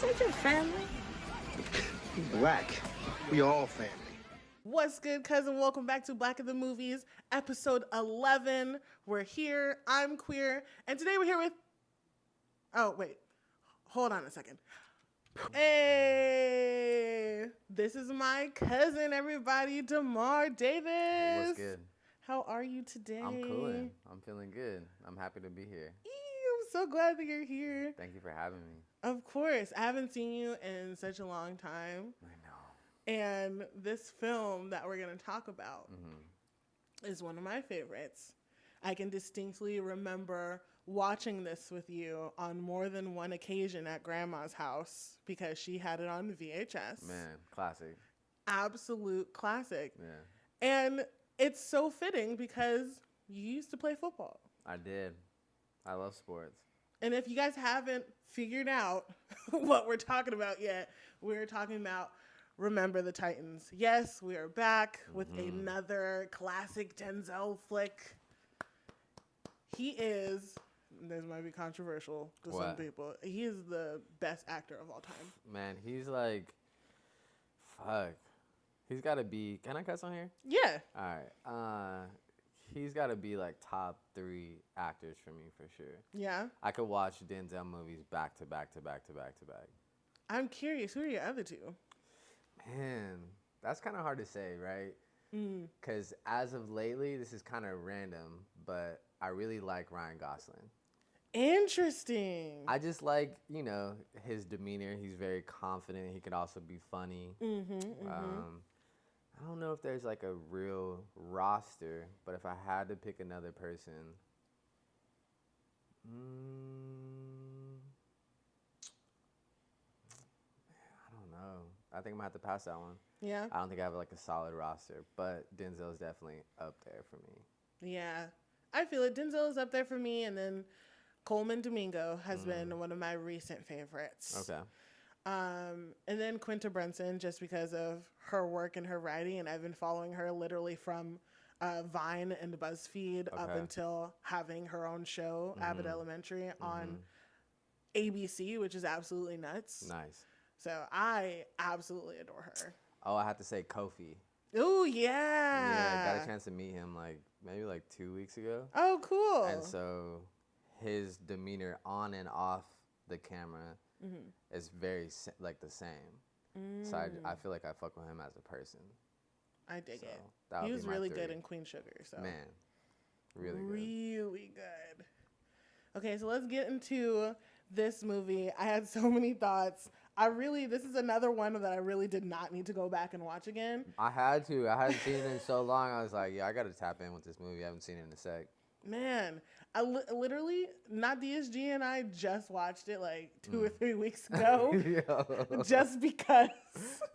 Who's your family? Black. We all family. What's good, cousin? Welcome back to Black of the Movies, episode 11. We're here. I'm queer. And today we're here with... Oh, wait. Hold on a second. Hey! This is my cousin, everybody, Damar Davis. What's good? How are you today? I'm cooling. I'm feeling good. I'm happy to be here. I'm so glad that you're here. Thank you for having me. Of course. I haven't seen you in such a long time. I know. And this film that we're going to talk about is one of my favorites. I can distinctly remember watching this with you on more than one occasion at Grandma's house because she had it on VHS. Man, classic. Absolute classic. Yeah. And it's so fitting because you used to play football. I did. I love sports. And if you guys haven't figured out what we're talking about yet, we're talking about Remember the Titans. Yes, we are back with another classic Denzel flick. He is, this might be controversial to some people, he is the best actor of all time. Man, he's like, fuck. He's got to be, can I cuss on here? Yeah. All right. He's got to be like top 3 actors for me for sure. Yeah. I could watch Denzel movies back to back to back to back to back. I'm curious, who are your other two? Man, that's kind of hard to say, right? Because as of lately, this is kind of random, but I really like Ryan Gosling. Interesting. I just like, you know, his demeanor. He's very confident. He could also be funny. I don't know if there's like a real roster, but if I had to pick another person, I don't know. I think I'm gonna have to pass that one. Yeah. I don't think I have like a solid roster, but Denzel's definitely up there for me. Yeah. I feel it. Denzel is up there for me, and then Coleman Domingo has been one of my recent favorites. Okay. And then Quinta Brunson, just because of her work and her writing, and I've been following her literally from Vine and BuzzFeed up until having her own show, Abbott Elementary, on ABC, which is absolutely nuts. Nice. So I absolutely adore her. Oh, I have to say Kofi. Oh, yeah. Yeah, I got a chance to meet him maybe 2 weeks ago. Oh, cool. And so his demeanor on and off the camera is very the same. So I feel like I fuck with him as a person. I dig it. That He would was be my really 3. good in Queen Sugar. So Man, really good. Really good. Okay, so let's get into this movie. I had so many thoughts. This is another one that I really did not need to go back and watch again. I had to. I hadn't seen it in so long. I was like, yeah, I got to tap in with this movie. I haven't seen it in a sec. Man, I literally, not DSG and I just watched it 2 or 3 weeks ago. Just because.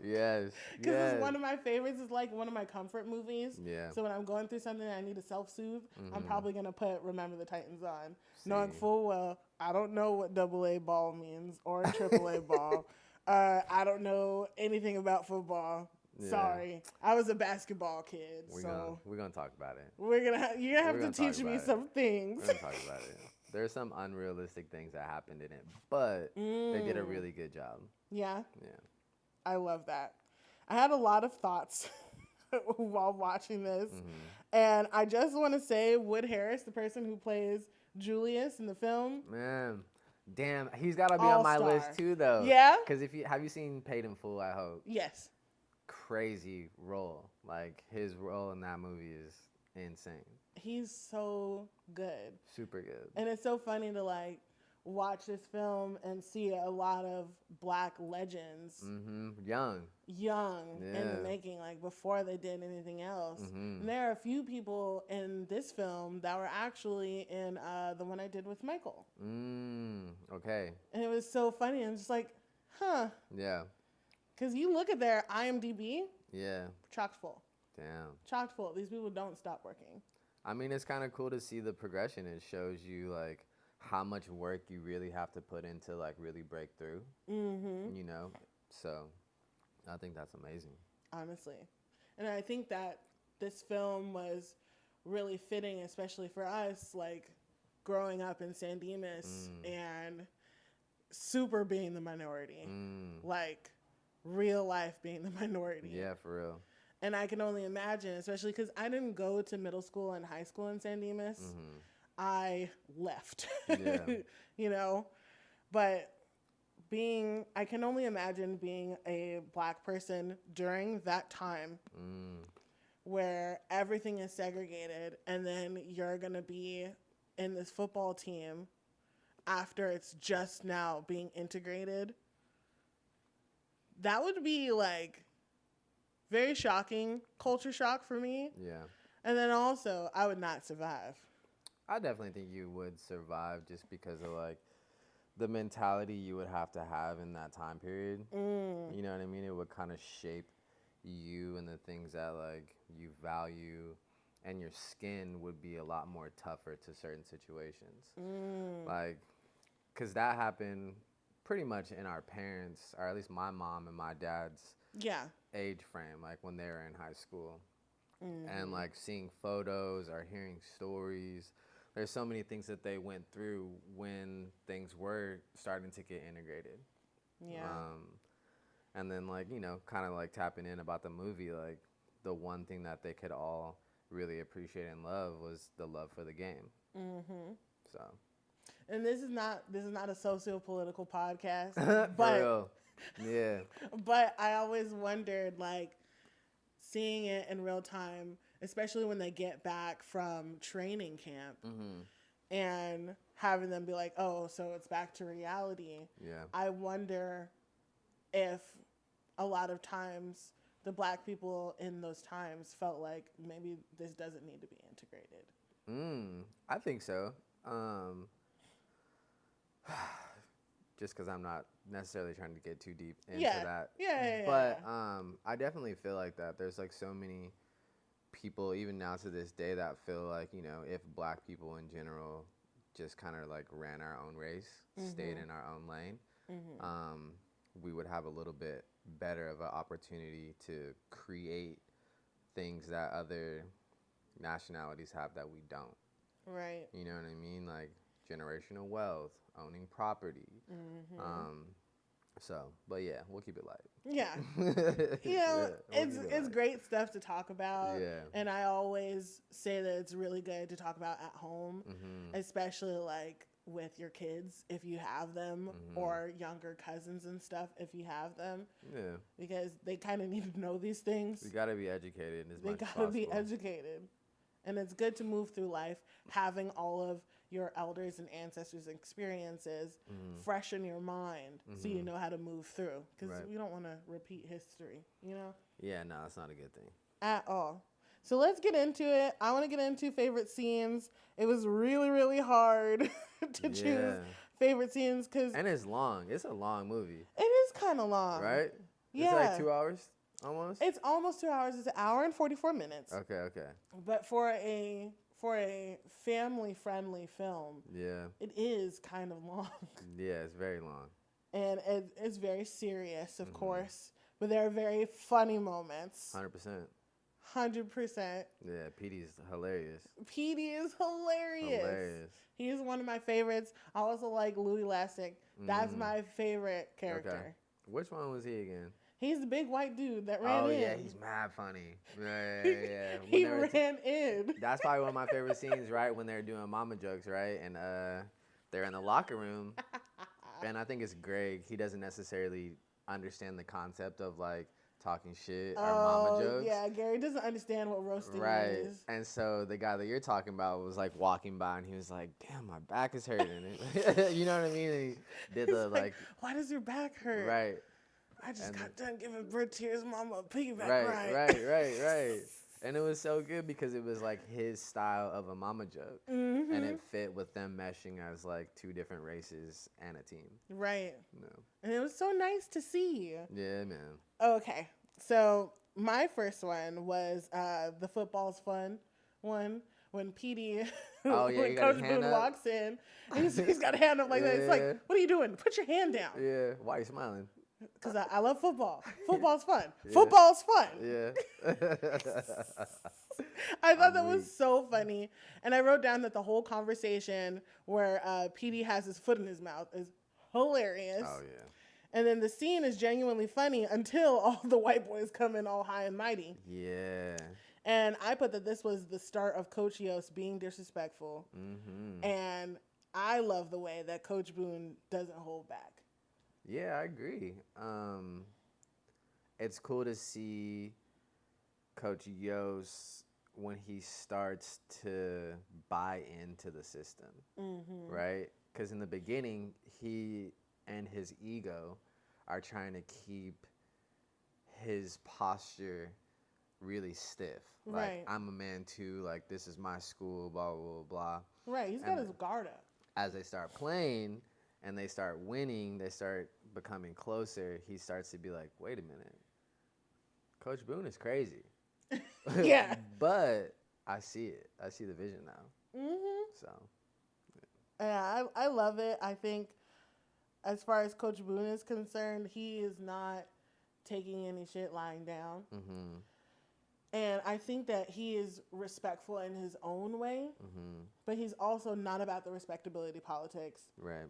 Yes. Because it's one of my favorites. It's like one of my comfort movies. Yeah. So when I'm going through something and I need to self-soothe, I'm probably going to put Remember the Titans on. Knowing full well, I don't know what AA ball means or AAA ball. I don't know anything about football. Yeah. Sorry, I was a basketball kid. We're gonna talk about it. You're gonna have to teach me some things. We're gonna talk about it. There's some unrealistic things that happened in it, but they did a really good job. Yeah. Yeah. I love that. I had a lot of thoughts while watching this, and I just want to say Wood Harris, the person who plays Julius in the film. Man. Damn, he's got to be on my list too, though. Yeah? Because have you seen Paid in Full, I hope? Yes. Crazy role. His role in that movie is insane. He's so good. Super good. And it's so funny to watch this film and see a lot of Black legends. Young in the making, before they did anything else. And there are a few people in this film that were actually in the one I did with Michael. Okay. And it was so funny. I'm just like, huh. Yeah. Because you look at their IMDb. Yeah. Chocked full. Damn. Chocked full. These people don't stop working. I mean, it's kind of cool to see the progression. It shows you, how much work you really have to put into, really break through. You know? So, I think that's amazing. Honestly. And I think that this film was really fitting, especially for us, growing up in San Dimas and super being the minority, like real life being the minority. Yeah, for real. And I can only imagine, especially because I didn't go to middle school and high school in San Dimas. I left, you know, but I can only imagine being a Black person during that time where everything is segregated, and then you're going to be in this football team after it's just now being integrated. That would be like very shocking, culture shock for me. Yeah. And then also, I would not survive. I definitely think you would survive just because of like the mentality you would have to have in that time period. You know what I mean? It would kind of shape you and the things that like you value, and your skin would be a lot more tougher to certain situations. Like, because that happened pretty much in our parents', or at least my mom and my dad's age frame, like when they were in high school. And like seeing photos or hearing stories, there's so many things that they went through when things were starting to get integrated. And then like, you know, kind of like tapping in about the movie, like the one thing that they could all really appreciate and love was the love for the game. So. And this is not a socio-political podcast, For but real. Yeah. but I always wondered, like, seeing it in real time, especially when they get back from training camp and having them be like, oh, so it's back to reality. Yeah. I wonder if a lot of times the Black people in those times felt like maybe this doesn't need to be integrated. I think so. Just because I'm not necessarily trying to get too deep into that. But I definitely feel like that. There's like so many people, even now to this day, that feel like, you know, if Black people in general just kind of like ran our own race, stayed in our own lane, we would have a little bit better of an opportunity to create things that other nationalities have that we don't. Right. You know what I mean? Like generational wealth, owning property. But yeah, we'll keep it light. Yeah. You know, it's great stuff to talk about. Yeah. And I always say that it's really good to talk about at home, especially like with your kids if you have them, or younger cousins and stuff if you have them. Yeah. Because they kind of need to know these things. You got to be educated as much as possible. They got to be educated. And it's good to move through life having all of your elders and ancestors' experiences fresh in your mind, so you know how to move through. Because we don't want to repeat history, you know? Yeah, no, that's not a good thing. At all. So let's get into it. I want to get into favorite scenes. It was really, really hard to choose favorite scenes. And it's long. It's a long movie. It is kind of long. Right? Yeah. It's like 2 hours almost? It's almost 2 hours. It's an hour and 44 minutes. Okay. But for a family-friendly film, it is kind of long. Yeah, it's very long. And it's very serious, of course. But there are very funny moments. 100%. 100%. Yeah, Petey is hilarious. Petey is hilarious. He is one of my favorites. I also like Louis Lasik. That's my favorite character. Okay. Which one was he again? He's the big white dude that ran in. Oh, yeah, he's mad funny. Yeah. He ran in. That's probably one of my favorite scenes, right, when they're doing mama jokes, right? And they're in the locker room. And I think it's Greg. He doesn't necessarily understand the concept of, like, talking shit or mama jokes. Yeah, Gary doesn't understand what roasting is. Right. And so the guy that you're talking about was, like, walking by, and he was like, damn, my back is hurting. You know what I mean? And he did the, like, why does your back hurt? Right. I just got done giving birth to his mama a piggyback ride. Right. And it was so good because it was like his style of a mama joke. And it fit with them meshing as like two different races and a team. Right. No. And it was so nice to see. Yeah, man. Okay. So my first one was the football's fun one. When Petey, when Coach Boone walks in, and he's got a hand up like that. It's like, what are you doing? Put your hand down. Yeah. Why are you smiling? Because I love football. Football's fun. Football's fun. Yeah. I thought that was so funny. And I wrote down that the whole conversation where Petey has his foot in his mouth is, hilarious. Oh yeah. And then the scene is genuinely funny until all the white boys come in all high and mighty. Yeah. And I put that this was the start of Coach Yost being disrespectful. Mm-hmm. And I love the way that Coach Boone doesn't hold back. Yeah, I agree. It's cool to see Coach Yost when he starts to buy into the system, right? Because in the beginning, he and his ego are trying to keep his posture really stiff. Right. Like, I'm a man too, like, this is my school, blah, blah, blah, blah. Right, he's got his guard up. As they start playing and they start winning, they start becoming closer, he starts to be like, wait a minute. Coach Boone is crazy. Yeah. But I see it. I see the vision now. Mm-hmm. So. Yeah, I love it. I think as far as Coach Boone is concerned, he is not taking any shit lying down. Mm-hmm. And I think that he is respectful in his own way, but he's also not about the respectability politics. Right.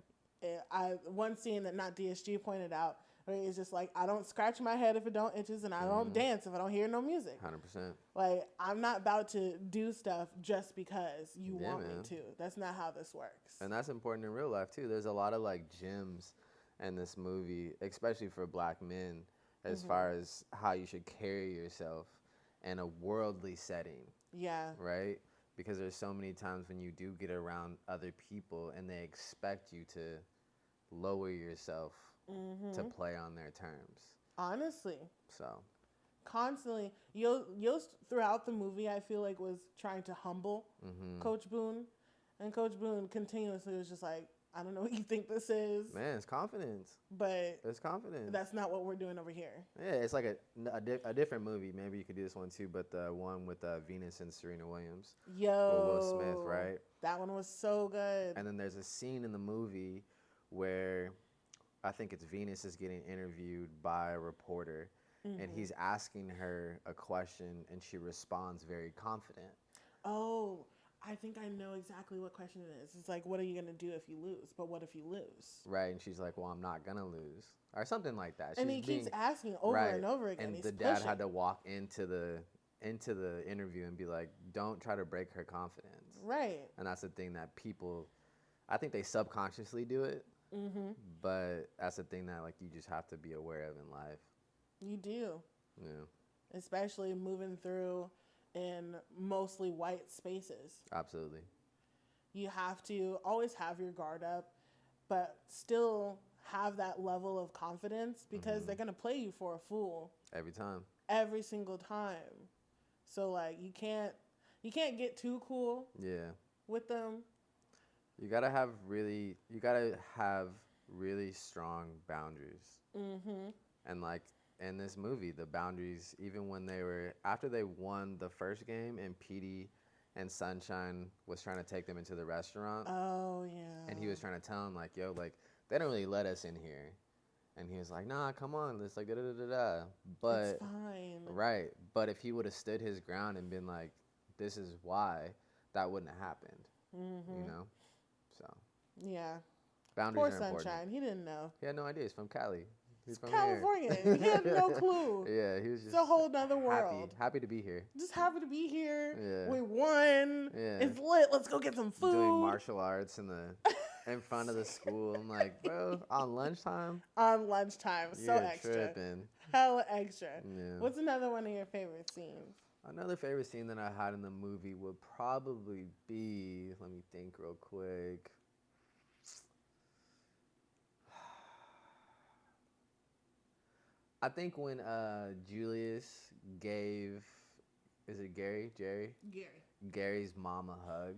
One scene that not DSG pointed out, it's just like, I don't scratch my head if it don't itches, and I don't dance if I don't hear no music. 100%. Like, I'm not about to do stuff just because you want me to. That's not how this works. And that's important in real life too. There's a lot of like gems in this movie, especially for black men, as far as how you should carry yourself in a worldly setting. Yeah. Right? Because there's so many times when you do get around other people and they expect you to lower yourself to play on their terms. Honestly. So. Constantly. Yost throughout the movie, I feel like, was trying to humble Coach Boone. And Coach Boone continuously was just like, I don't know what you think this is. Man, it's confidence. But it's confidence. That's not what we're doing over here. Yeah, it's like a different movie. Maybe you could do this one too, but the one with Venus and Serena Williams. Yo. Or Will Smith, right? That one was so good. And then there's a scene in the movie where I think it's Venus is getting interviewed by a reporter, and he's asking her a question, and she responds very confident. Oh, I think I know exactly what question it is. It's like, what are you going to do if you lose? But what if you lose? Right, and she's like, well, I'm not going to lose. Or something like that. And he keeps asking over and over again. And he's the dad pushing. had to walk into the interview and be like, don't try to break her confidence. Right. And that's the thing that people, I think they subconsciously do it. But that's the thing that like you just have to be aware of in life. You do. Yeah. Especially moving through in mostly white spaces. Absolutely. You have to always have your guard up, but still have that level of confidence because they're going to play you for a fool. Every time. Every single time. So like you can't get too cool. Yeah. With them. You gotta have really strong boundaries. And like in this movie, the boundaries, even when after they won the first game and Petey and Sunshine was trying to take them into the restaurant. Oh, yeah. And he was trying to tell him like, yo, like they don't really let us in here. And he was like, nah, come on. It's like, da-da-da-da-da. But, it's fine. Right. But if he would have stood his ground and been like, this is why, that wouldn't have happened. You know? So. Yeah. Boundaries Poor are important. Sunshine. He didn't know. He had no idea. He's from Cali. He's from California. He had no clue. Yeah, he was just it's a whole nother world. Happy to be here. Just happy to be here. Yeah. We won. Yeah. It's lit. Let's go get some food. Doing martial arts in front of the school. I'm like, bro, on lunchtime? On lunchtime. So You're extra. Tripping. Hella extra. Yeah. What's another one of your favorite scenes? Another favorite scene that I had in the movie would probably be, let me think real quick. I think when Julius gave, is it Jerry? Gary's mom a hug.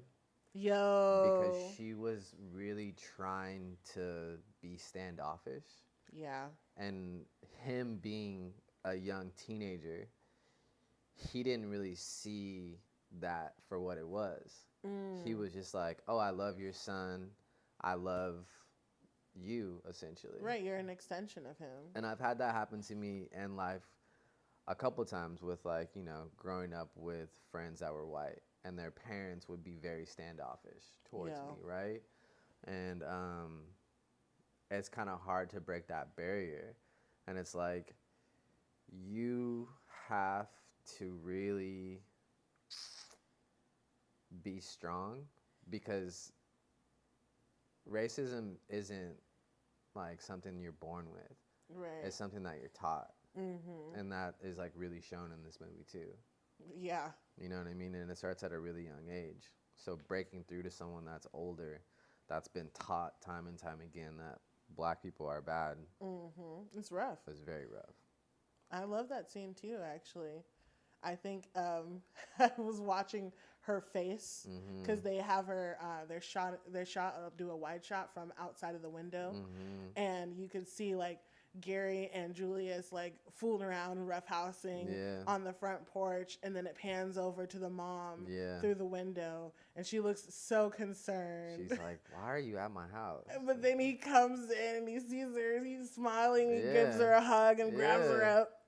Yo. Because she was really trying to be standoffish. Yeah. And him being a young teenager, he didn't really see that for what it was. He was just like, oh, I love your son. I love you, essentially. Right, you're an extension of him. And I've had that happen to me in life a couple times with, like, you know, growing up with friends that were white. And their parents would be very standoffish towards me, right? And it's kind of hard to break that barrier. And it's like, you have to really be strong, because racism isn't like something you're born with. Right. It's something that you're taught. And that is like really shown in this movie too. Yeah. You know what I mean? And it starts at a really young age. So breaking through to someone that's older, that's been taught time and time again that black people are bad. It's rough. It's very rough. I love that scene too, actually. I think I was watching her face, because they have her, do a wide shot from outside of the window, and you could see like Gary and Julius like fooling around, roughhousing on the front porch, and then it pans over to the mom through the window, and she looks so concerned. She's like, "Why are you at my house?" But then he comes in and he sees her, and he's smiling, he gives her a hug and grabs her up.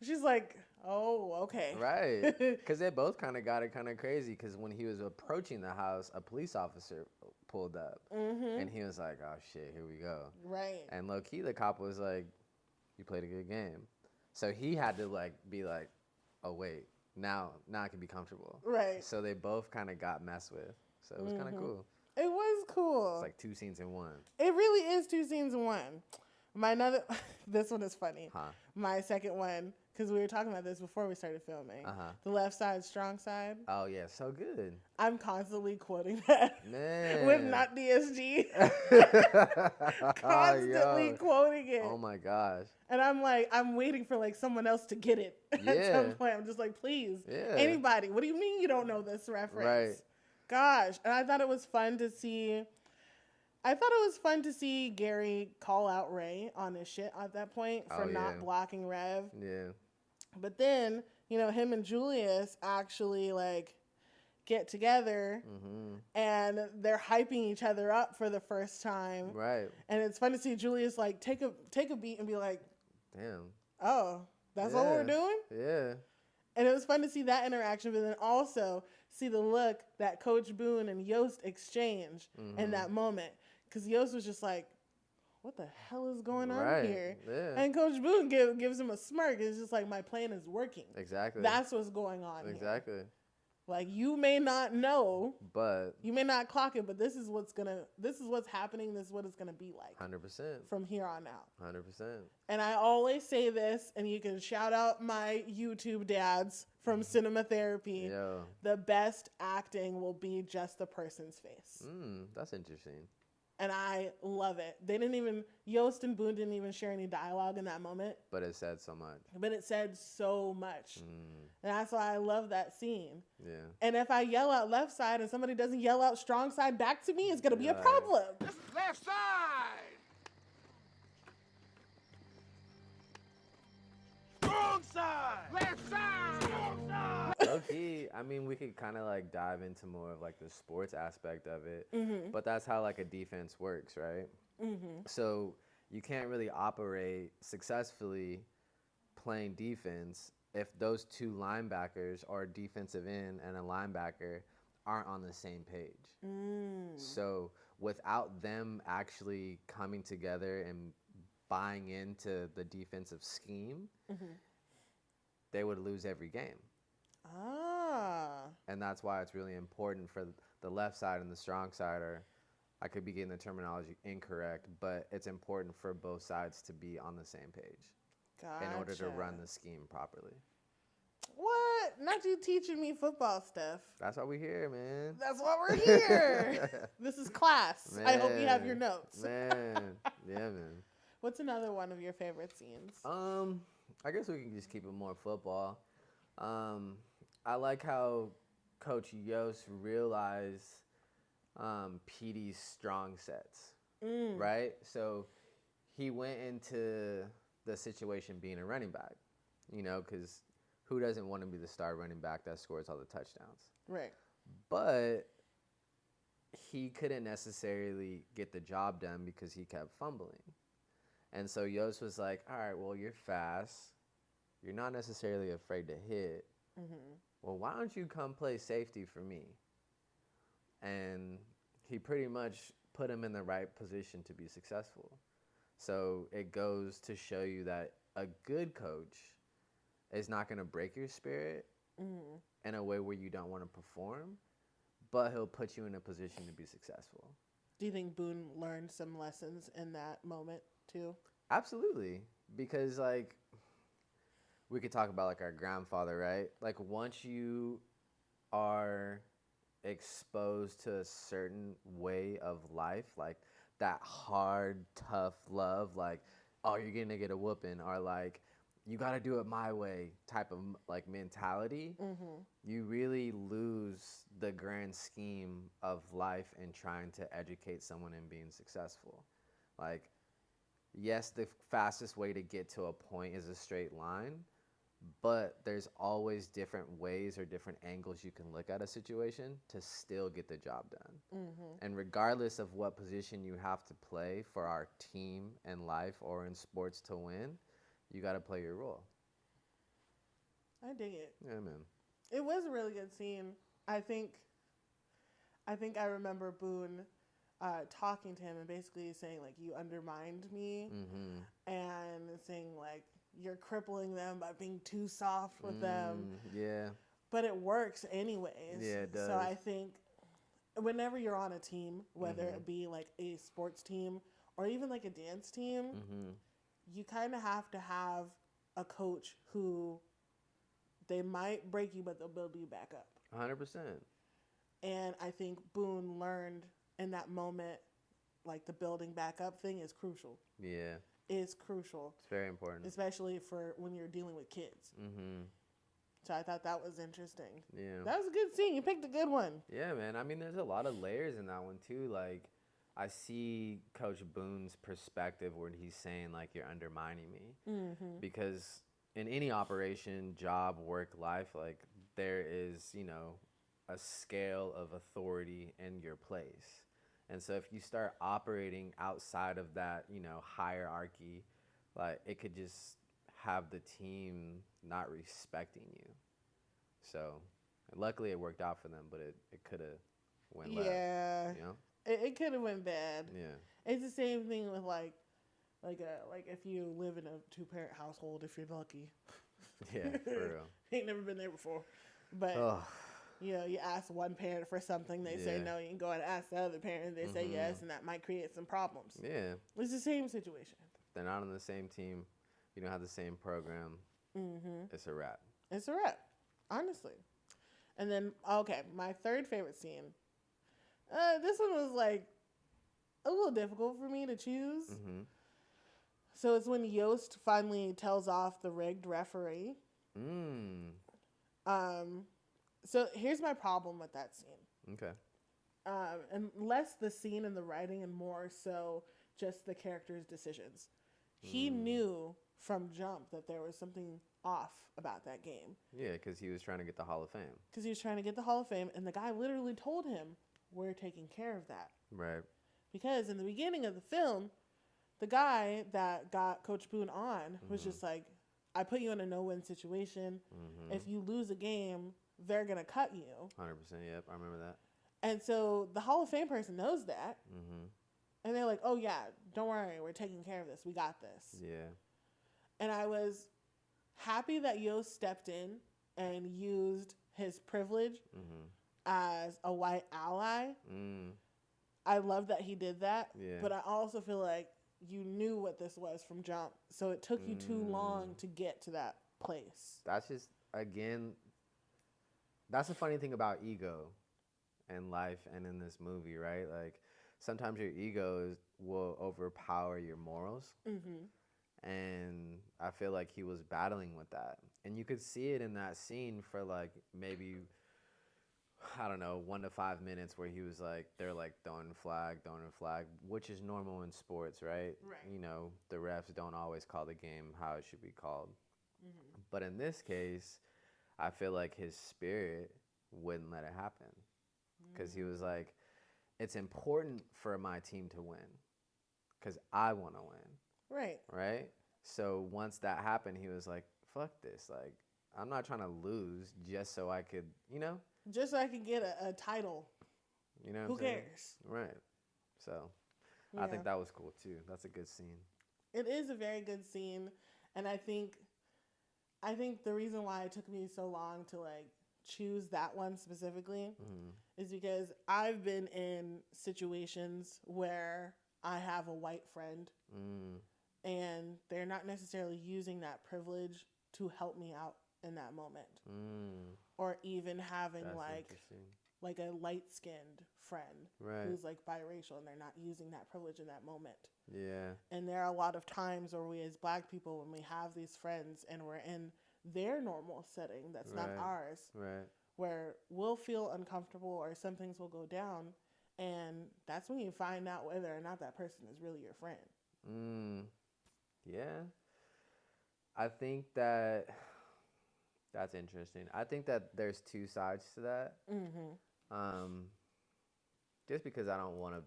She's like, "Oh, okay." Right. Because they both kind of got it kind of crazy, because when he was approaching the house, a police officer pulled up. And he was like, "Oh, shit, here we go." Right. And low-key, the cop was like, "You played a good game." So he had to like be like, "Oh, wait, now I can be comfortable." Right. So they both kind of got messed with. So it was kind of cool. It was cool. It's like 2 scenes in one. It really is 2 scenes in one. This one is funny. My second one, because we were talking about this before we started filming. The left side, strong side. Oh, yeah, so good. I'm constantly quoting that. Man. With not DSG. Constantly quoting it. Oh, my gosh. And I'm like, I'm waiting for like someone else to get it at some point. I'm just like, please, anybody. What do you mean you don't know this reference? Right. Gosh. And I thought it was fun to see. Gary call out Ray on his shit at that point for not blocking Rev. Yeah. But then, him and Julius actually like get together and they're hyping each other up for the first time. Right. And it's fun to see Julius like take a beat and be like, "Damn. Oh, that's what we're doing?" Yeah. And it was fun to see that interaction, but then also see the look that Coach Boone and Yost exchanged in that moment. Because Yost was just like, "What the hell is going on here?" Yeah. And Coach Boone gives him a smirk. It's just like, my plan is working. Exactly. That's what's going on Exactly. here. Like, you may not know, but you may not clock it, but this is what's happening. This is what it's going to be like 100%. from here on out. 100%. And I always say this, and you can shout out my YouTube dads from Cinema Therapy. Yo. The best acting will be just the person's face. That's interesting. And I love it. Yost and Boone didn't even share any dialogue in that moment. But it said so much. But it said so much. And that's why I love that scene. Yeah. And if I yell out left side and somebody doesn't yell out strong side back to me, it's going to be a problem. Left side! Strong side! Left side! Strong side! Okay, I mean, we could kind of like dive into more of like the sports aspect of it, but that's how like a defense works, right? So you can't really operate successfully playing defense if those 2 linebackers, or a defensive end and a linebacker, aren't on the same page. So without them actually coming together and buying into the defensive scheme, they would lose every game. And that's why it's really important for the left side and the strong side, or I could be getting the terminology incorrect, but it's important for both sides to be on the same page in order to run the scheme properly. What? Not you teaching me football stuff. That's why we're here, man. That's why we're here. This is class. Man. I hope you have your notes. Man. Yeah, man. What's another one of your favorite scenes? I guess we can just keep it more football. I like how Coach Yost realized Petey's strong sets, right? So he went into the situation being a running back, because who doesn't want to be the star running back that scores all the touchdowns? Right. But he couldn't necessarily get the job done because he kept fumbling. And so Yost was like, all right, well, you're fast. You're not necessarily afraid to hit. Well, why don't you come play safety for me? And he pretty much put him in the right position to be successful. So it goes to show you that a good coach is not going to break your spirit in a way where you don't want to perform, but he'll put you in a position to be successful. Do you think Boone learned some lessons in that moment too? Absolutely. Because, like, we could talk about, like, our grandfather, right? Like, once you are exposed to a certain way of life, like that hard, tough love, like, oh, you're gonna get a whooping, or like, you gotta do it my way type of like mentality, you really lose the grand scheme of life in trying to educate someone in being successful. Like, yes, the fastest way to get to a point is a straight line, but there's always different ways or different angles you can look at a situation to still get the job done. And regardless of what position you have to play for our team in life or in sports to win, you got to play your role. I dig it. Yeah, man. It was a really good scene. I think I remember Boone talking to him and basically saying, like, you undermined me, and saying, like, you're crippling them by being too soft with them. Yeah. But it works anyways. Yeah, it does. So I think whenever you're on a team, whether it be like a sports team or even like a dance team, you kind of have to have a coach who they might break you, but they'll build you back up. 100%. And I think Boone learned in that moment, like, the building back up thing is crucial. Yeah. Is crucial. It's very important. Especially for when you're dealing with kids. So I thought that was interesting. Yeah. That was a good scene. You picked a good one. Yeah, man. I mean, there's a lot of layers in that one, too. Like, I see Coach Boone's perspective where he's saying, like, you're undermining me. Because in any operation, job, work, life, like, there is, you know, a scale of authority in your place. And so if you start operating outside of that, you know, hierarchy, like, it could just have the team not respecting you. So luckily it worked out for them, but it could have went left. Yeah. You know? It could have went bad. Yeah. It's the same thing with like if you live in a 2-parent household, if you're lucky. Yeah, for real. Ain't never been there before. But you know, you ask one parent for something, they say no, you can go and ask the other parent, they say yes, and that might create some problems. Yeah. It's the same situation. If they're not on the same team, you don't have the same program, it's a wrap. It's a wrap, honestly. And then, okay, my third favorite scene. This one was like a little difficult for me to choose. So it's when Yost finally tells off the rigged referee. So here's my problem with that scene. Okay. And less the scene and the writing and more so just the character's decisions. He knew from jump that there was something off about that game. Yeah, because he was trying to get the Hall of Fame. Because he was trying to get the Hall of Fame, and the guy literally told him, we're taking care of that. Right. Because in the beginning of the film, the guy that got Coach Boone on was just like, I put you in a no-win situation. If you lose a game, they're going to cut you. 100%, yep, I remember that. And so the Hall of Fame person knows that. And they're like, oh, yeah, don't worry. We're taking care of this. We got this. Yeah. And I was happy that Yost stepped in and used his privilege as a white ally. I love that he did that. Yeah. But I also feel like you knew what this was from jump. So it took you too long to get to that place. That's just, again, that's the funny thing about ego in life and in this movie, right? Like, sometimes your ego will overpower your morals. And I feel like he was battling with that. And you could see it in that scene for like maybe, I don't know, 1 to 5 minutes where he was like, they're like throwing a flag, which is normal in sports, right? Right. You know, the refs don't always call the game how it should be called. But in this case, I feel like his spirit wouldn't let it happen. Because he was like, it's important for my team to win because I want to win. Right. Right? So once that happened, he was like, fuck this. Like, I'm not trying to lose just so I could, you know? Just so I could get a title. You know what Who I'm saying? cares? Right. So I Yeah. think that was cool too. That's a good scene. It is a very good scene, and I think the reason why it took me so long to like choose that one specifically is because I've been in situations where I have a white friend and they're not necessarily using that privilege to help me out in that moment. Or even having like a light-skinned friend who's like biracial and they're not using that privilege in that moment. Yeah. And there are a lot of times where we as Black people, when we have these friends and we're in their normal setting that's not ours, where we'll feel uncomfortable or some things will go down, and that's when you find out whether or not that person is really your friend. Yeah. I think that's interesting. I think that there's two sides to that. Just because I don't want to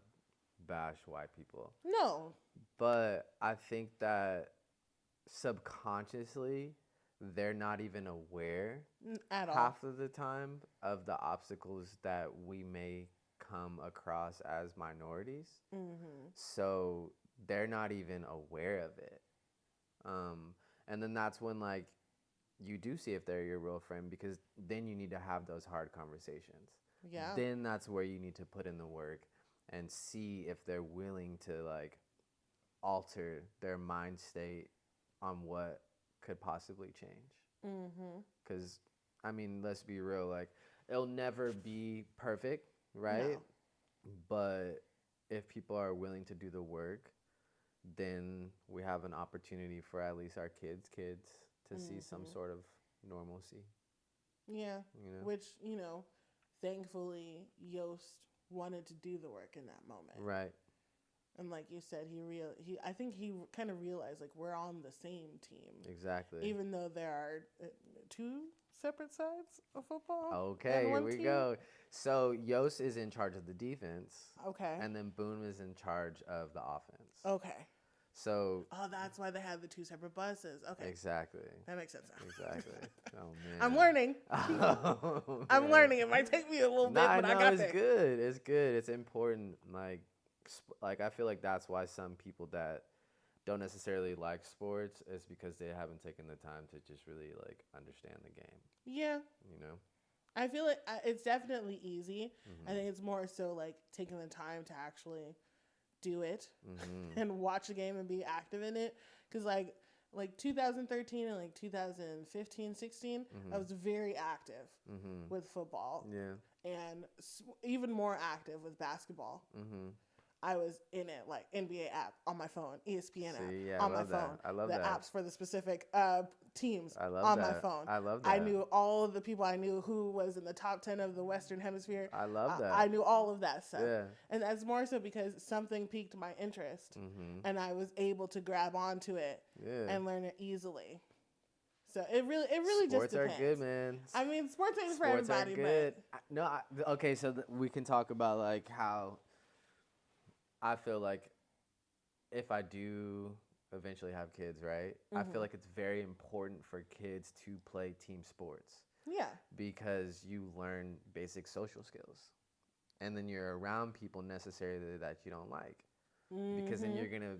bash white people. No. But I think that subconsciously, they're not even aware at all half of the time of the obstacles that we may come across as minorities. So they're not even aware of it. And then that's when like you do see if they're your real friend, because then you need to have those hard conversations. Yeah. Then that's where you need to put in the work and see if they're willing to like alter their mind state on what could possibly change. Because, I mean, let's be real, like, it'll never be perfect, right? No. But if people are willing to do the work, then we have an opportunity for at least our kids to see some sort of normalcy. Yeah, you know? Which, you know, thankfully, Yost wanted to do the work in that moment. Right. And like you said, I think he kind of realized, like, we're on the same team. Exactly. Even though there are two separate sides of football. Okay, here we go. So Yost is in charge of the defense. Okay. And then Boone is in charge of the offense. Okay. So. Oh, that's why they had the two separate buses. Okay. Exactly. That makes sense now. Exactly. Oh man. I'm learning. Oh, I'm learning. It might take me a little bit, but I got there. It's good. It's good. It's important. Like I feel like that's why some people that don't necessarily like sports is because they haven't taken the time to just really like understand the game. Yeah. You know? I feel like it's definitely easy. I think it's more so like taking the time to actually do it and watch the game and be active in it. Because like 2013 and like 2015, 16, I was very active with football. Yeah. And even more active with basketball. I was in it, like NBA app on my phone, ESPN app on my phone. I love that. The apps for the specific teams on my phone. I love that. I knew all of the people. I knew who was in the top 10 of the Western Hemisphere. I love that. I knew all of that stuff. Yeah. And that's more so because something piqued my interest, and I was able to grab onto it and learn it easily. So it really sports just depends. Sports are good, man. I mean, sports ain't for everybody, but okay. So we can talk about like how. I feel like if I do eventually have kids, right, I feel like it's very important for kids to play team sports. Yeah. Because you learn basic social skills. And then you're around people necessarily that you don't like. Because then you're going to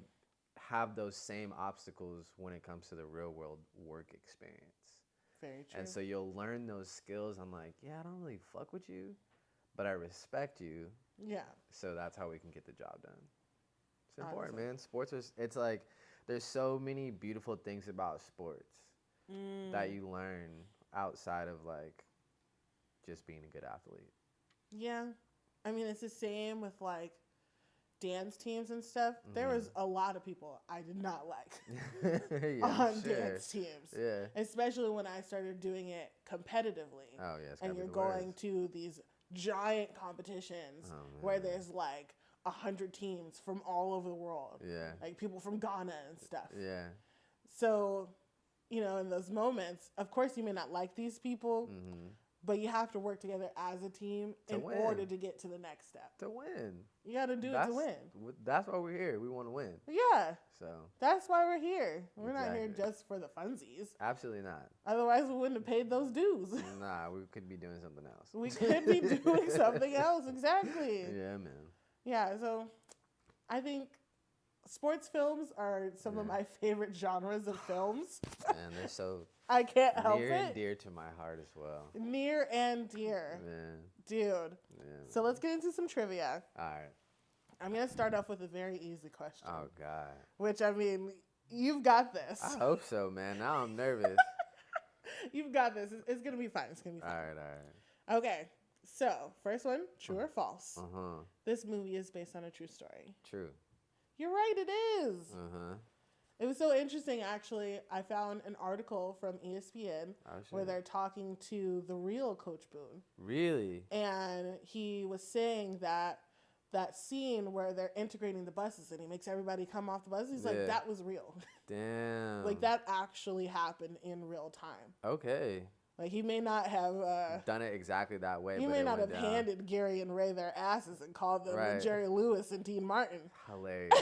have those same obstacles when it comes to the real world work experience. Very true. And so you'll learn those skills. I'm like, yeah, I don't really fuck with you, but I respect you. Yeah. So that's how we can get the job done. It's important, man. Sports it's like, there's so many beautiful things about sports that you learn outside of like just being a good athlete. Yeah. I mean, it's the same with like dance teams and stuff. There was a lot of people I did not like on dance teams. Yeah. Especially when I started doing it competitively. Oh, yeah. And you're going to these giant competitions where there's like 100 teams from all over the world. Yeah. Like people from Ghana and stuff. Yeah. So, you know, in those moments, of course you may not like these people, but you have to work together as a team in order to get to the next step. To win. You got to do it to win. That's why we're here. We want to win. Yeah. So. That's why we're here. We're not here just for the funsies. Absolutely not. Otherwise, we wouldn't have paid those dues. Nah, we could be doing something else. We could be doing something else. Exactly. Yeah, man. Yeah, so I think sports films are some of my favorite genres of films. And they're so I can't help near and it. dear to my heart as well. Near and dear. Man. Dude. Yeah. So let's get into some trivia. All right. I'm going to start off with a very easy question. Oh, God. Which, I mean, you've got this. I hope so, man. Now I'm nervous. You've got this. It's going to be fine. It's going to be fine. All right. Okay. So, first one, true or false? Uh-huh. This movie is based on a true story. True. You're right, it is. Uh-huh. It was so interesting, actually. I found an article from ESPN where they're talking to the real Coach Boone. Really? And he was saying that scene where they're integrating the buses and he makes everybody come off the buses, he's like, that was real. Damn. Like, that actually happened in real time. Okay. Like, he may not have done it exactly that way. He but may it not have went down. handed Gary and Ray their asses and called them Jerry Lewis and Dean Martin. Hilarious.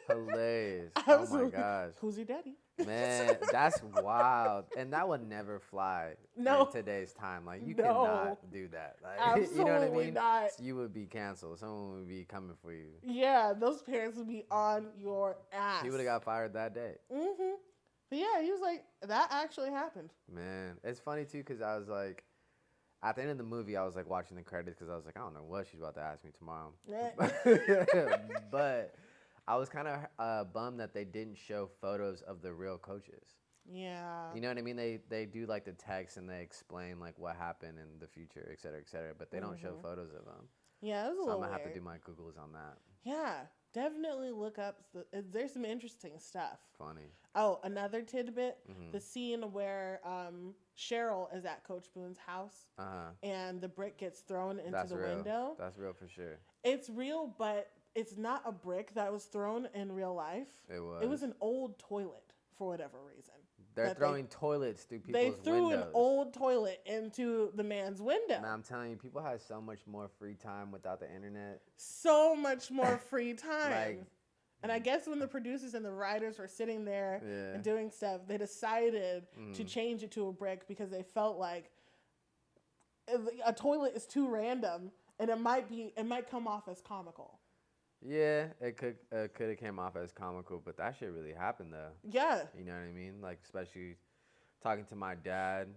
Hilarious. Absolutely. Oh my gosh. Who's your daddy? Man, that's wild. And that would never fly in today's time. Like, you cannot do that. Like, Absolutely you know what I mean? not. You would be canceled. Someone would be coming for you. Yeah, those parents would be on your ass. He would have got fired that day. Mm-hmm. But yeah, he was like, that actually happened. Man, it's funny too because I was like, at the end of the movie, I was like watching the credits because I was like, I don't know what she's about to ask me tomorrow. But I was kind of bummed that they didn't show photos of the real coaches. Yeah. You know what I mean? They do like the text and they explain like what happened in the future, et cetera, but they don't show photos of them. Yeah, it was a so little I'm going to have weird. to do my Googles on that. Yeah, definitely look up. There's some interesting stuff. Funny. Oh, another tidbit. Mm-hmm. The scene where Cheryl is at Coach Boone's house and the brick gets thrown into the window. That's real for sure. It's real, but it's not a brick that was thrown in real life. It was an old toilet for whatever reason. They're throwing toilets through people's windows. They threw an old toilet into the man's window. Man, I'm telling you, people have so much more free time without the internet. So much more free time. And I guess when the producers and the writers were sitting there and doing stuff, they decided to change it to a brick because they felt like a toilet is too random and it might come off as comical. Yeah, it could have came off as comical, but that shit really happened though. Yeah. You know what I mean? Like, especially talking to my dad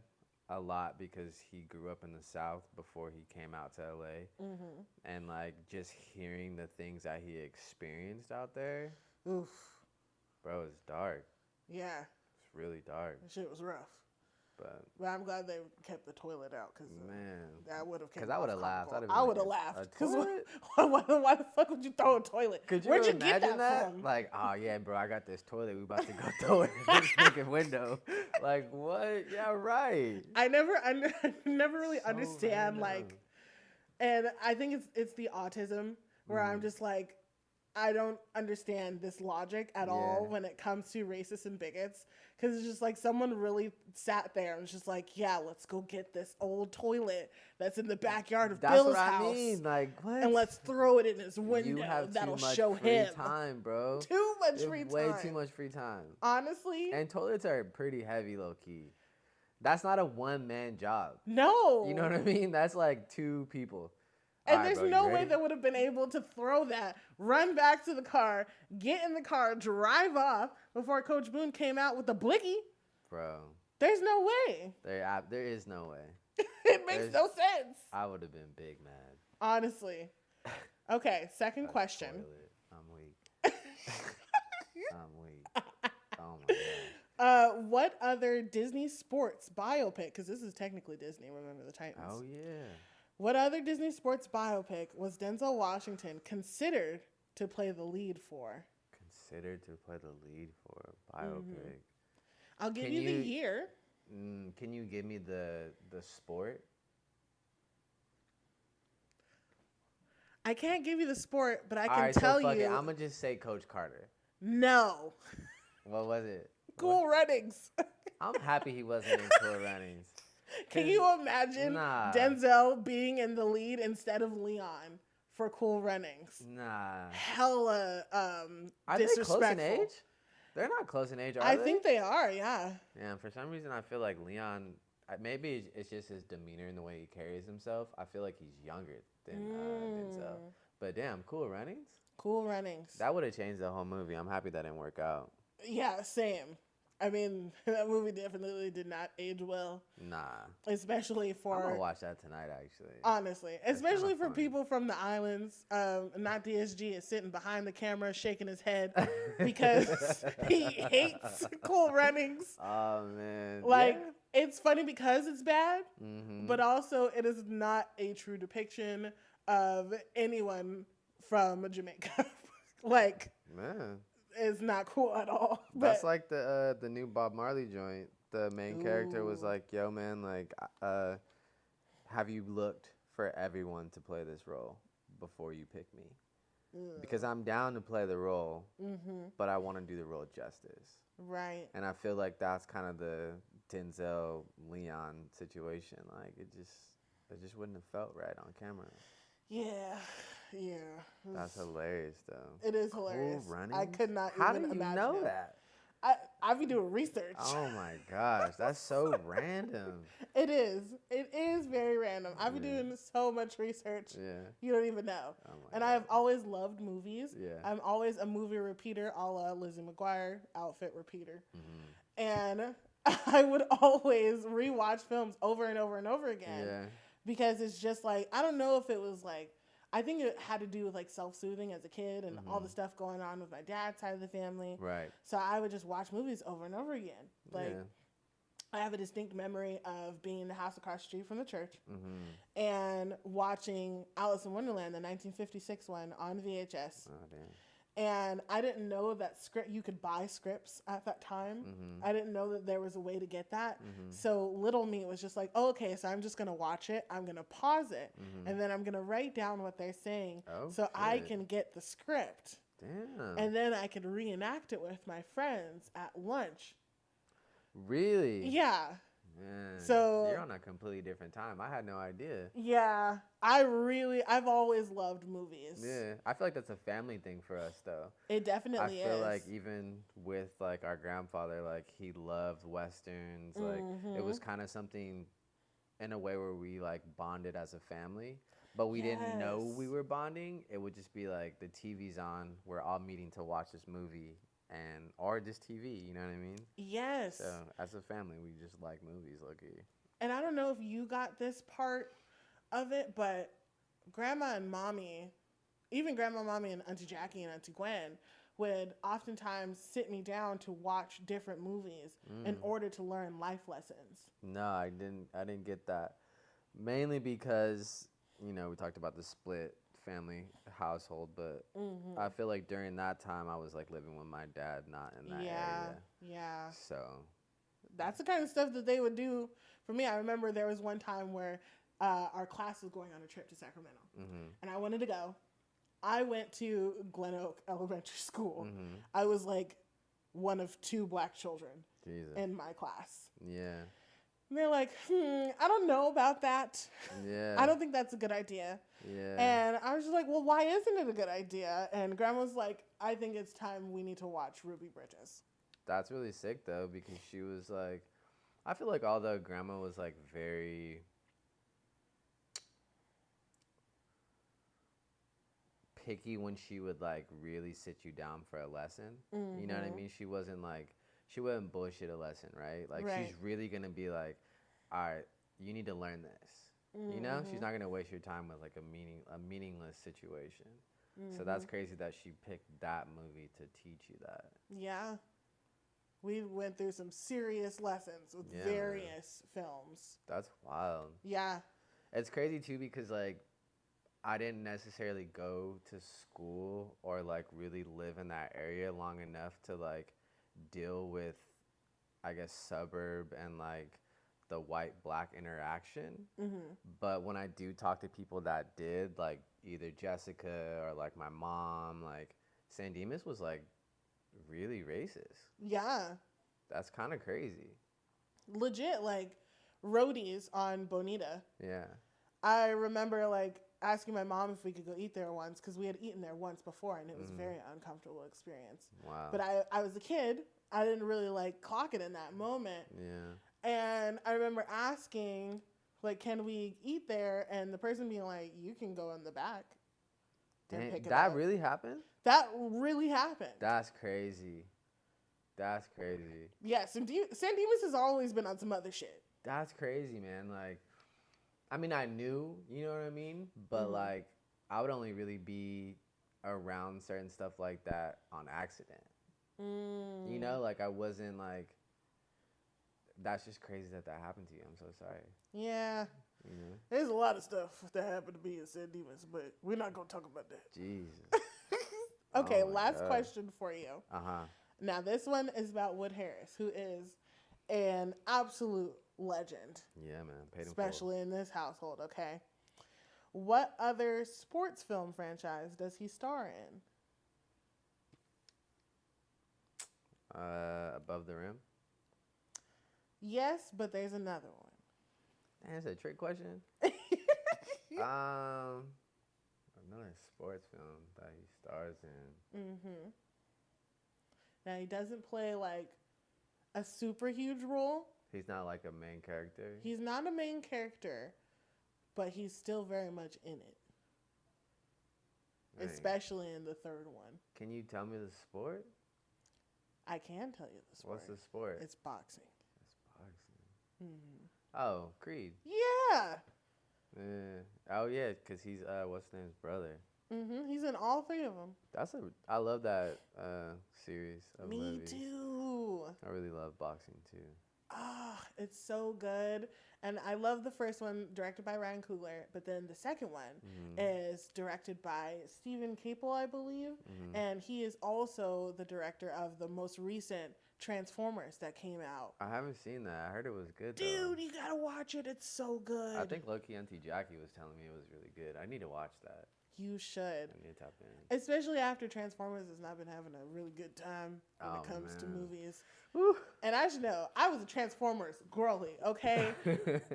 a lot because he grew up in the South before he came out to LA. Mm-hmm. And like just hearing the things that he experienced out there. Oof. Bro, it's dark. Yeah. It's really dark. That shit was rough. But I'm glad they kept the toilet out because that would have. Because I would have laughed. I would have laughed. Because why the fuck would you throw a toilet? Where'd you get that from? Like, oh yeah, bro, I got this toilet. We about to go throw it in this fucking window. Like, what? Yeah, right. I never really understand random. And I think it's the autism where I'm just like, I don't understand this logic at all when it comes to racists and bigots. Because it's just like someone really sat there and was just like, yeah, let's go get this old toilet that's in the backyard of Bill's house. I mean. Like, what? And let's throw it in his window. You have That'll too much show free him. time, bro. Too much free time. Way too much free time. Honestly. And toilets are pretty heavy, low key. That's not a one-man job. No. You know what I mean? That's like two people. And there's no way they would have been able to throw that, run back to the car, get in the car, drive off before Coach Boone came out with the blicky. Bro. There's no way. There is no way. It makes no sense. I would have been big mad. Honestly. Okay, second question. Toilet. I'm weak. I'm weak. Oh my God. What other Disney sports biopic, because this is technically Disney, Remember the Titans. Oh, yeah. What other Disney sports biopic was Denzel Washington considered to play the lead for? Considered to play the lead for a biopic. Mm-hmm. I'll give you the year. Can you give me the sport? I can't give you the sport, but I can tell you. I'm going to just say Coach Carter. No. What was it? Cool Runnings. I'm happy he wasn't in Cool Runnings. Can you imagine Denzel being in the lead instead of Leon for Cool Runnings? Nah. Hella Are disrespectful. They close in age? They're not close in age, are they? I think they are, yeah. Yeah, for some reason I feel like Leon, maybe it's just his demeanor and the way he carries himself. I feel like he's younger than Denzel. But damn, Cool Runnings? Cool Runnings. That would have changed the whole movie. I'm happy that didn't work out. Yeah, same. I mean, that movie definitely did not age well. Nah. Especially I'm gonna for, watch that tonight, actually. honestly, especially for funny. people from the islands. Not DSG is sitting behind the camera shaking his head because he hates Cool Runnings. Oh man. Like, Yeah. it's funny because it's bad, Mm-hmm. but also it is not a true depiction of anyone from Jamaica. Like, Man. it's not cool at all. That's But like the new Bob Marley joint. The main character was Ooh. like, "Yo, man, like, have you looked for everyone to play this role before you pick me? Because I'm down to play the role, but I want to do the role justice." right. And I feel like that's kind of the Denzel Leon situation. Like, it just wouldn't have felt right on camera. Yeah. Yeah. That's hilarious, though. It is hilarious. Cool Runnings? I could not How even do you imagine know it. that? I be doing research. Oh my gosh, that's so random. It is. It is very random. I be Yeah. doing so much research. Yeah. You don't even know. Oh my And God. I've always loved movies. Yeah. I'm always a movie repeater, a la Lizzie McGuire, outfit repeater. Mm-hmm. And I would always rewatch films over and over and over again. Yeah. Because it's just like, I don't know if it was like, I think it had to do with like self-soothing as a kid and all the stuff going on with my dad's side of the family. Right. So I would just watch movies over and over again. Like, Yeah. I have a distinct memory of being in the house across the street from the church Mm-hmm. and watching Alice in Wonderland, the 1956 one, on VHS. Oh damn. And I didn't know that you could buy scripts at that time. Mm-hmm. I didn't know that there was a way to get that. Mm-hmm. So little me was just like, oh, okay, so I'm just going to watch it. I'm going to pause it. Mm-hmm. And then I'm going to write down what they're saying Oh, so I shit. can get the script. Damn. And then I could reenact it with my friends at lunch. Really? Yeah. Man, So- you're on a completely different time. I had no idea. Yeah. I've always loved movies. Yeah, I feel like that's a family thing for us, though. It definitely I feel is. like even with like our grandfather, like he loved westerns. Like it was kind of something, in a way, where we like bonded as a family, but we didn't know Yes. we were bonding. It would just be like the TV's on, we're all meeting to watch this movie, or just TV. You know what I mean? Yes. So as a family, we just like movies, lucky. And I don't know if you got this part of it, but Grandma and Mommy, even Grandma, Mommy, and Auntie Jackie and Auntie Gwen would oftentimes sit me down to watch different movies in order to learn life lessons. No, I didn't get that. Mainly because, we talked about the split family household, but I feel like during that time I was like living with my dad, not in that area. Yeah. So, That's the kind of stuff that they would do for me. I remember there was one time where our class was going on a trip to Sacramento, and I wanted to go. I went to Glen Oak Elementary School. I was like one of 2 black children Jesus. in my class. Yeah. And they're like, I don't know about that. Yeah. I don't think that's a good idea. Yeah. And I was just like, well, why isn't it a good idea? And Grandma's like, I think it's time we need to watch Ruby Bridges. That's really sick though, because she was like, I feel like although Grandma was like very picky when she would like really sit you down for a lesson. You know what I mean? She wouldn't bullshit a lesson, right? Like Right. she's really gonna be like, all right, you need to learn this. You know, she's not gonna waste your time with like a meaningless situation. So that's crazy that she picked that movie to teach you that. Yeah. We went through some serious lessons with Yeah, man. various films. That's wild. Yeah. It's crazy too because like I didn't necessarily go to school or like really live in that area long enough to like deal with, I guess, suburb and like the white black interaction. But when I do talk to people that did, like either Jessica or like my mom, like San Dimas was like really racist. Yeah. That's kind of crazy. Legit, like roadies on Bonita. Yeah. I remember like asking my mom if we could go eat there once because we had eaten there once before and it was a very uncomfortable experience. Wow. But I was a kid. I didn't really like clock it in that moment. Yeah. And I remember asking, like, can we eat there? And the person being like, you can go in the back. and pick it that up. really happened? That really happened. That's crazy. That's crazy. Yeah, San Dimas has always been on some other shit. That's crazy, man. Like, I mean, I knew, you know what I mean? But, like, I would only really be around certain stuff like that on accident. You know, like, I wasn't, like, that's just crazy that happened to you. I'm so sorry. Yeah. You know? There's a lot of stuff that happened to me in San Dimas, but we're not going to talk about that. Jesus. Okay, Oh my last God. question for you. Uh-huh. Now, this one is about Wood Harris, who is an absolute legend. Yeah, man. Paid in Especially in this household, okay? What other sports film franchise does he star in? full. Above the Rim? Yes, but there's another one. That's a trick question. Another sports film that he stars in. Mm-hmm. Now, he doesn't play, like, a super huge role. He's not like a main character. He's not a main character, but he's still very much in it. Dang. Especially in the third one. Can you tell me the sport? I can tell you the sport. What's the sport? It's boxing. It's boxing. Mm-hmm. Oh, Creed. Yeah. Oh yeah, cause he's what's his name's brother. Mm-hmm. He's in all three of them. I love that series of Me movies. too. I really love boxing too. Ah, it's so good. And I love the first one, directed by Ryan Coogler, but then the second one is directed by Stephen Capel, I believe. And he is also the director of the most recent Transformers that came out. I haven't seen that. I heard it was good though. Dude, you gotta watch it. It's so good. I think Loki Auntie Jackie was telling me it was really good. I need to watch that. You should. I need to tap in. Especially after Transformers has not been having a really good time when it comes to man. movies. Woo. And as you know, I was a Transformers girly, okay?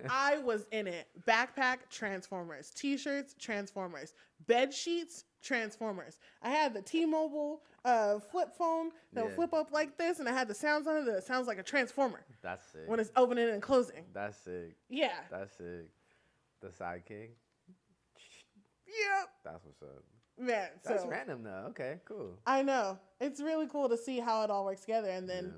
I was in it. Backpack, Transformers. T-shirts, Transformers. Bed sheets, Transformers. I had the T-Mobile flip phone that would flip up like this, and I had the sounds on it that sounds like a Transformer. That's sick. When it's opening and closing. That's sick. Yeah. That's sick. The sidekick. Yep. That's what's up. Man, That's so random though. Okay, cool. I know. It's really cool to see how it all works together. And then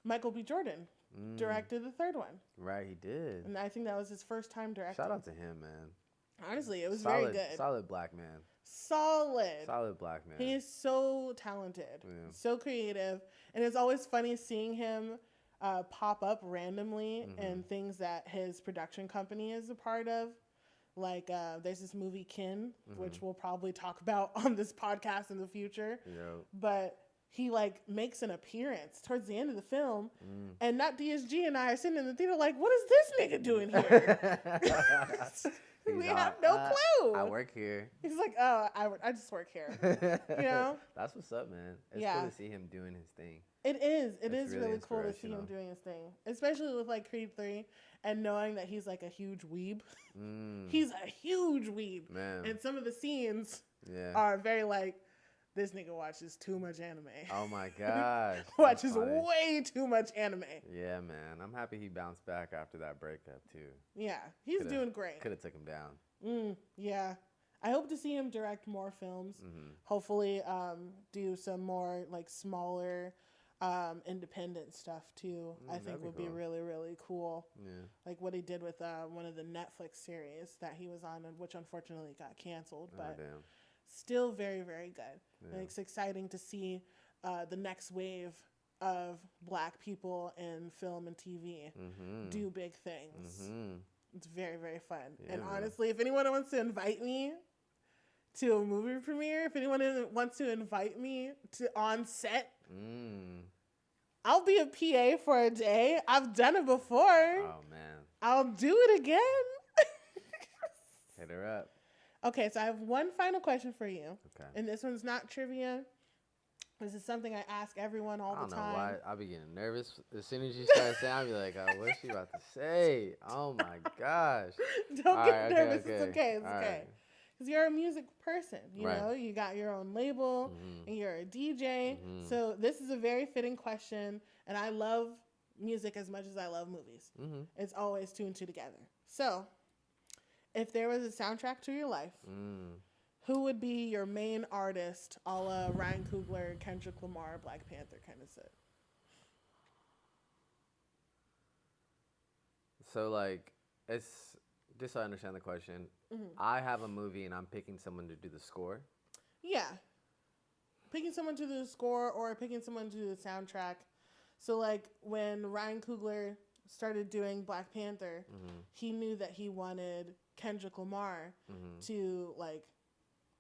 Michael B. Jordan directed the third one. Right, he did. And I think that was his first time directing. Shout out to him, man. Honestly, it was Solid, very good. Solid black man. Solid. Solid black man. He is so talented, so creative. And it's always funny seeing him pop up randomly in things that his production company is a part of. Like, there's this movie, Kin, which we'll probably talk about on this podcast in the future. Yep. But he, like, makes an appearance towards the end of the film. And Not DSG and I are sitting in the theater like, what is this nigga doing here? We have no clue. I work here. He's like, oh, I just work here. You know? That's what's up, man. It's cool to see him doing his thing. It is. It is really really cool to see him doing his thing. Especially with, like, Creed 3 and knowing that he's, like, a huge weeb. He's a huge weeb. Man. And some of the scenes are very, like, this nigga watches too much anime. Oh, my gosh. Watches way too much anime. Yeah, man. I'm happy he bounced back after that breakup, too. Yeah. He's doing great. Could have took him down. Yeah. I hope to see him direct more films. Hopefully do some more, like, smaller independent stuff too. I think would be really, really cool. Yeah. Like what he did with one of the Netflix series that he was on, and which unfortunately got canceled, but still very, very good. Yeah. And it's exciting to see the next wave of Black people in film and TV do big things. It's very, very fun. Yeah, and honestly, if anyone wants to invite me to a movie premiere, if anyone wants to invite me to on set, I'll be a PA for a day. I've done it before. Oh, man. I'll do it again. Hit her up. Okay, so I have one final question for you. Okay. And this one's not trivia. This is something I ask everyone all the time. I don't know why. I'll be getting nervous. As soon as you start saying, I'll be like, oh, what's she about to say? Oh, my gosh. Don't get nervous. It's okay. It's okay. Because you're a music person, you know? You got your own label, and you're a DJ. So this is a very fitting question, and I love music as much as I love movies. It's always two and two together. So, if there was a soundtrack to your life, Who would be your main artist, a la Ryan Coogler, Kendrick Lamar, Black Panther kind of set? So, like, it's just so I understand the question. I have a movie and I'm picking someone to do the score. Yeah. Picking someone to do the score or picking someone to do the soundtrack. So, like, when Ryan Coogler started doing Black Panther, he knew that he wanted Kendrick Lamar to, like,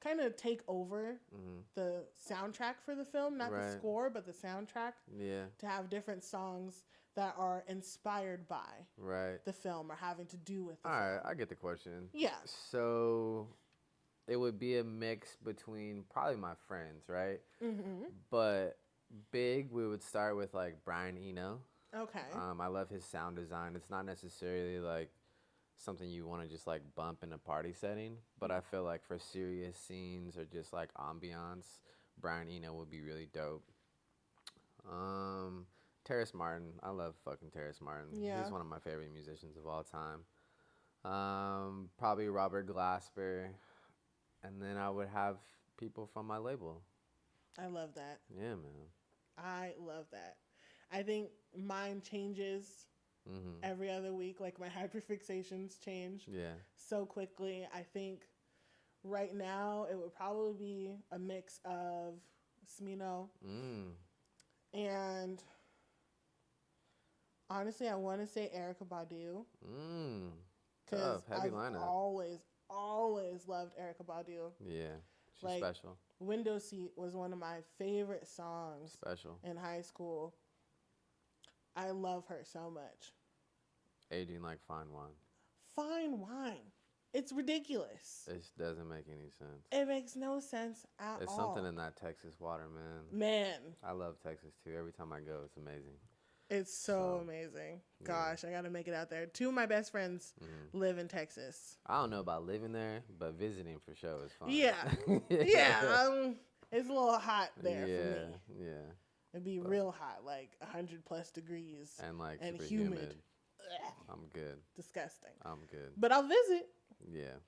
kind of take over the soundtrack for the film. Not the score, but the soundtrack. Yeah. To have different songs that are inspired by the film or having to do with the film. All right, I get the question. Yeah. So it would be a mix between probably my friends, right? But big, we would start with, like, Brian Eno. Okay. I love his sound design. It's not necessarily, like, something you want to just, like, bump in a party setting. But I feel like for serious scenes or just, like, ambiance, Brian Eno would be really dope. Terrace Martin. I love fucking Terrace Martin. Yeah. He's one of my favorite musicians of all time. Probably Robert Glasper. And then I would have people from my label. I love that. Yeah, man. I love that. I think mine changes every other week. Like, my hyperfixations change so quickly. I think right now it would probably be a mix of Smino and honestly, I want to say Erykah Badu. Because I've always loved Erykah Badu. Yeah, she's like, special. Window Seat was one of my favorite songs. Special. In high school. I love her so much. Aging like fine wine. Fine wine. It's ridiculous. It doesn't make any sense. It makes no sense at all. It's something in that Texas water, man. Man. I love Texas, too. Every time I go, it's amazing. It's so amazing. Gosh, I got to make it out there. 2 of my best friends live in Texas. I don't know about living there, but visiting for sure is fun. Yeah. Yeah. It's a little hot there for me. Yeah. It'd be real hot, like 100 plus degrees. And like and super humid. I'm good. Disgusting. I'm good. But I'll visit. Yeah.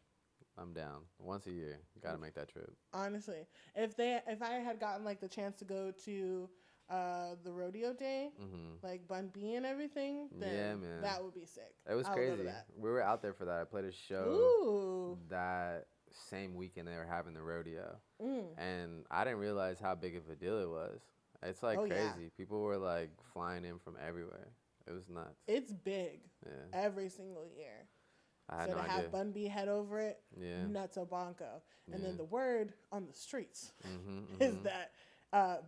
I'm down. Once a year. Gotta make that trip. Honestly. If I had gotten like the chance to go to the rodeo day, like Bun B and everything, then that would be sick. It was crazy. We were out there for that. I played a show that same weekend they were having the rodeo. And I didn't realize how big of a deal it was. It's like crazy. Yeah. People were like flying in from everywhere. It was nuts. It's big. Yeah. Every single year. I had no idea. Have Bun B head over it, nutso bonko. And then the word on the streets is that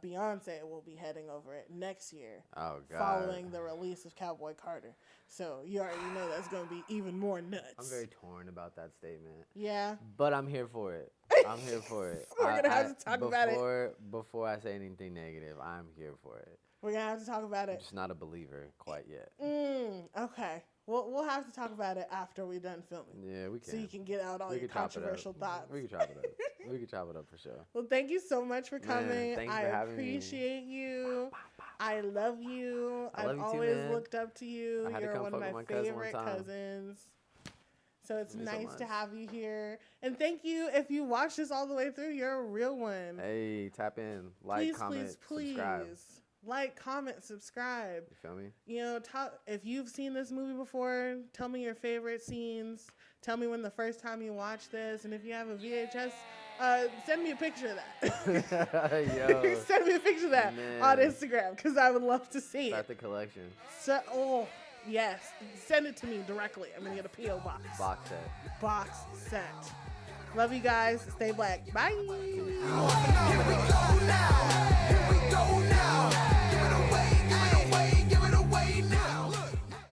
Beyonce will be heading over it next year. Oh, God. Following the release of Cowboy Carter. So you already know that's going to be even more nuts. I'm very torn about that statement. Yeah. But I'm here for it. I'm here for it. We're going to have to talk about it. Before I say anything negative, I'm here for it. We're going to have to talk about it. I'm just not a believer quite yet. Okay. We'll have to talk about it after we're done filming. Yeah, we can. So you can get out all your controversial thoughts. We can chop it up. We can chop it up for sure. Well, thank you so much for coming. Thanks for having me. I appreciate you. I love you. I've always looked up to you. You're one of my favorite cousins. So it's nice to have you here. And thank you. If you watched this all the way through, you're a real one. Hey, tap in. Like, comment, subscribe. Like, comment, subscribe. You feel me? You know, if you've seen this movie before, tell me your favorite scenes. Tell me when the first time you watched this. And if you have a VHS, send me a picture of that. Yo. Send me a picture of that on Instagram because I would love to see Start the collection. So, yes. Send it to me directly. I'm going to get a P.O. box. Box set. Love you guys. Stay black. Bye.